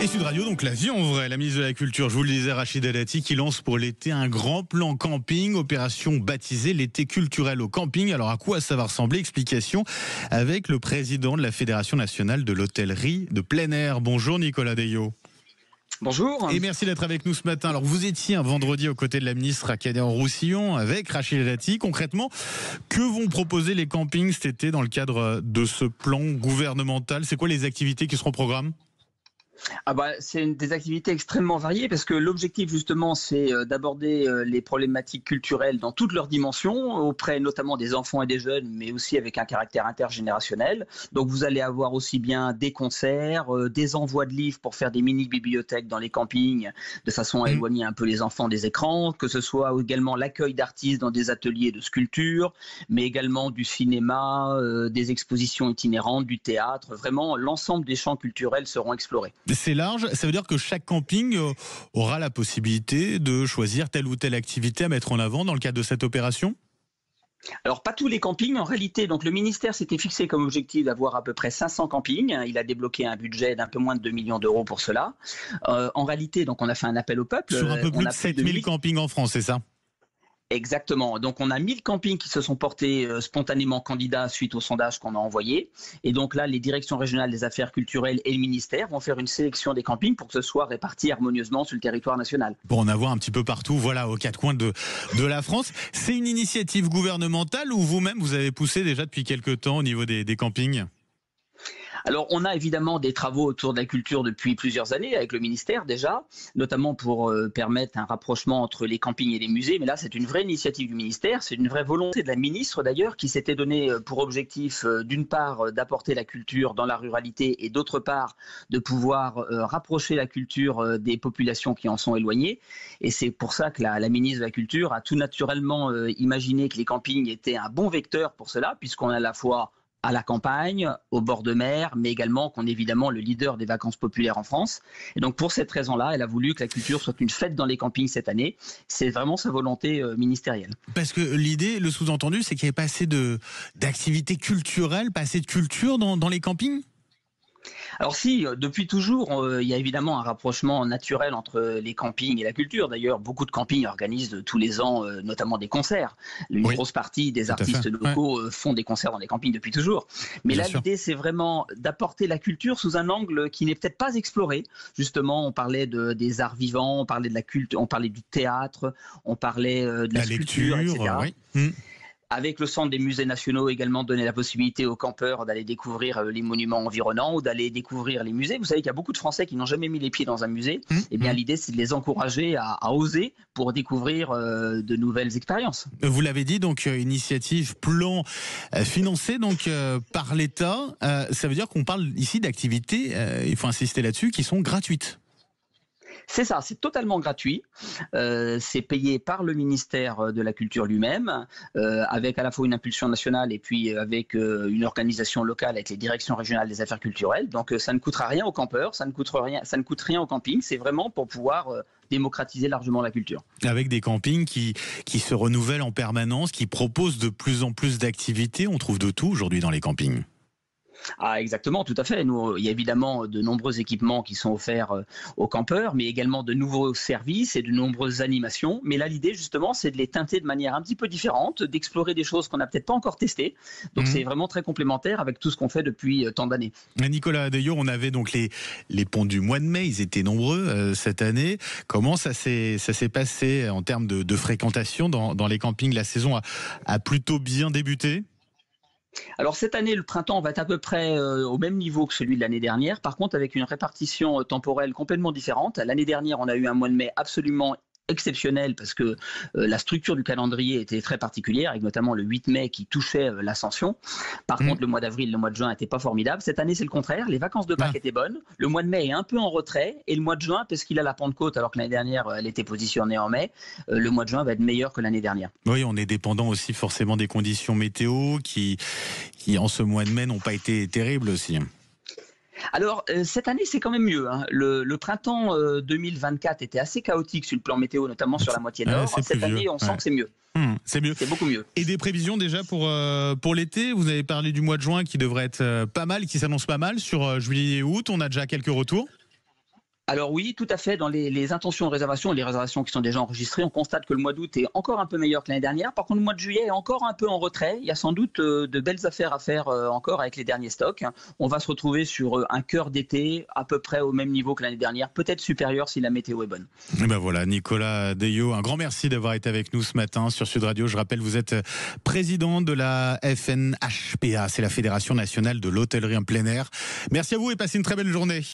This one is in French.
Et Sud Radio, donc la vie en vrai, la ministre de la Culture, je vous le disais, Rachida Dati, qui lance pour l'été un grand plan camping, opération baptisée l'été culturel au camping. Alors à quoi ça va ressembler? Explication avec le président de la Fédération nationale de l'hôtellerie de plein air. Bonjour Nicolas Deillot. Bonjour. Et merci d'être avec nous ce matin. Alors vous étiez un vendredi aux côtés de la ministre à Canet-en-Roussillon avec Rachida Dati. Concrètement, que vont proposer les campings cet été dans le cadre de ce plan gouvernemental? C'est quoi les activités qui seront au programme? C'est des activités extrêmement variées parce que l'objectif justement c'est d'aborder les problématiques culturelles dans toutes leurs dimensions auprès notamment des enfants et des jeunes, mais aussi avec un caractère intergénérationnel. Donc vous allez avoir aussi bien des concerts, des envois de livres pour faire des mini-bibliothèques dans les campings de façon à éloigner un peu les enfants des écrans, que ce soit également l'accueil d'artistes dans des ateliers de sculpture, mais également du cinéma, des expositions itinérantes, du théâtre. Vraiment, l'ensemble des champs culturels seront explorés. C'est large, ça veut dire que chaque camping aura la possibilité de choisir telle ou telle activité à mettre en avant dans le cadre de cette opération? Alors, pas tous les campings, en réalité. Donc, le ministère s'était fixé comme objectif d'avoir à peu près 500 campings. Il a débloqué un budget d'un peu moins de 2 millions d'euros pour cela. En réalité, donc, on a fait un appel au peuple. Sur un peu plus de 7000 campings en France, c'est ça? Exactement. Donc, on a 1000 campings qui se sont portés spontanément candidats suite au sondage qu'on a envoyé. Et donc là, les directions régionales des affaires culturelles et le ministère vont faire une sélection des campings pour que ce soit réparti harmonieusement sur le territoire national. Pour en avoir un petit peu partout, voilà, aux quatre coins de la France. C'est une initiative gouvernementale ou vous-même, vous avez poussé déjà depuis quelques temps au niveau des campings? Alors, on a évidemment des travaux autour de la culture depuis plusieurs années avec le ministère déjà, notamment pour permettre un rapprochement entre les campings et les musées. Mais là, c'est une vraie initiative du ministère, c'est une vraie volonté de la ministre d'ailleurs, qui s'était donné pour objectif d'une part d'apporter la culture dans la ruralité et d'autre part de pouvoir rapprocher la culture des populations qui en sont éloignées. Et c'est pour ça que la ministre de la Culture a tout naturellement imaginé que les campings étaient un bon vecteur pour cela, puisqu'on a à la fois à la campagne, au bord de mer, mais également qu'on est évidemment le leader des vacances populaires en France. Et donc pour cette raison-là, elle a voulu que la culture soit une fête dans les campings cette année. C'est vraiment sa volonté ministérielle. Parce que l'idée, le sous-entendu, c'est qu'il n'y avait pas assez d'activités culturelles, pas assez de culture dans les campings? Alors si, depuis toujours, il y a évidemment un rapprochement naturel entre les campings et la culture. D'ailleurs, beaucoup de campings organisent tous les ans notamment des concerts. Une grosse partie des artistes locaux font des concerts dans les campings depuis toujours. Mais là, l'idée, c'est vraiment d'apporter la culture sous un angle qui n'est peut-être pas exploré. Justement, on parlait des arts vivants, on parlait de la culture, on parlait du théâtre, on parlait de la sculpture, etc. Avec le centre des musées nationaux également donner la possibilité aux campeurs d'aller découvrir les monuments environnants ou d'aller découvrir les musées. Vous savez qu'il y a beaucoup de Français qui n'ont jamais mis les pieds dans un musée. Eh bien, l'idée, c'est de les encourager à oser pour découvrir de nouvelles expériences. Vous l'avez dit, donc initiative, plan financé donc par l'État. Ça veut dire qu'on parle ici d'activités, il faut insister là-dessus, qui sont gratuites. C'est ça, c'est totalement gratuit. C'est payé par le ministère de la Culture lui-même, avec à la fois une impulsion nationale et puis avec une organisation locale avec les directions régionales des affaires culturelles. Donc ça ne coûtera rien aux campeurs, ça ne coûte rien au camping. C'est vraiment pour pouvoir démocratiser largement la culture. Avec des campings qui se renouvellent en permanence, qui proposent de plus en plus d'activités. On trouve de tout aujourd'hui dans les campings. Ah, exactement, tout à fait. Nous, il y a évidemment de nombreux équipements qui sont offerts aux campeurs, mais également de nouveaux services et de nombreuses animations. Mais là, l'idée, justement, c'est de les teinter de manière un petit peu différente, d'explorer des choses qu'on n'a peut-être pas encore testées. Donc, c'est vraiment très complémentaire avec tout ce qu'on fait depuis tant d'années. Nicolas Deillot, on avait donc les ponts du mois de mai, ils étaient nombreux cette année. Comment ça s'est passé en termes de fréquentation dans les campings? La saison a plutôt bien débuté? Alors cette année, le printemps va être à peu près au même niveau que celui de l'année dernière, par contre avec une répartition temporelle complètement différente. L'année dernière, on a eu un mois de mai absolument exceptionnel parce que la structure du calendrier était très particulière, avec notamment le 8 mai qui touchait l'Ascension. Par contre, le mois d'avril, le mois de juin n'était pas formidable. Cette année, c'est le contraire. Les vacances de Pâques étaient bonnes. Le mois de mai est un peu en retrait. Et le mois de juin, parce qu'il a la Pentecôte, alors que l'année dernière, elle était positionnée en mai, le mois de juin va être meilleur que l'année dernière. Oui, on est dépendant aussi forcément des conditions météo qui en ce mois de mai, n'ont pas été terribles aussi. Alors, cette année, c'est quand même mieux. Le printemps 2024 était assez chaotique sur le plan météo, notamment sur la moitié nord. Cette année, on sent que c'est mieux. C'est mieux. C'est beaucoup mieux. Et des prévisions déjà pour l'été? Vous avez parlé du mois de juin qui devrait être pas mal, qui s'annonce pas mal. Sur juillet et août, on a déjà quelques retours? Alors oui, tout à fait. Dans les intentions de réservation et les réservations qui sont déjà enregistrées, on constate que le mois d'août est encore un peu meilleur que l'année dernière. Par contre, le mois de juillet est encore un peu en retrait. Il y a sans doute de belles affaires à faire encore avec les derniers stocks. On va se retrouver sur un cœur d'été à peu près au même niveau que l'année dernière, peut-être supérieur si la météo est bonne. Et ben voilà, Nicolas Deyot, un grand merci d'avoir été avec nous ce matin sur Sud Radio. Je rappelle, vous êtes président de la FNHPA, c'est la Fédération nationale de l'hôtellerie en plein air. Merci à vous et passez une très belle journée.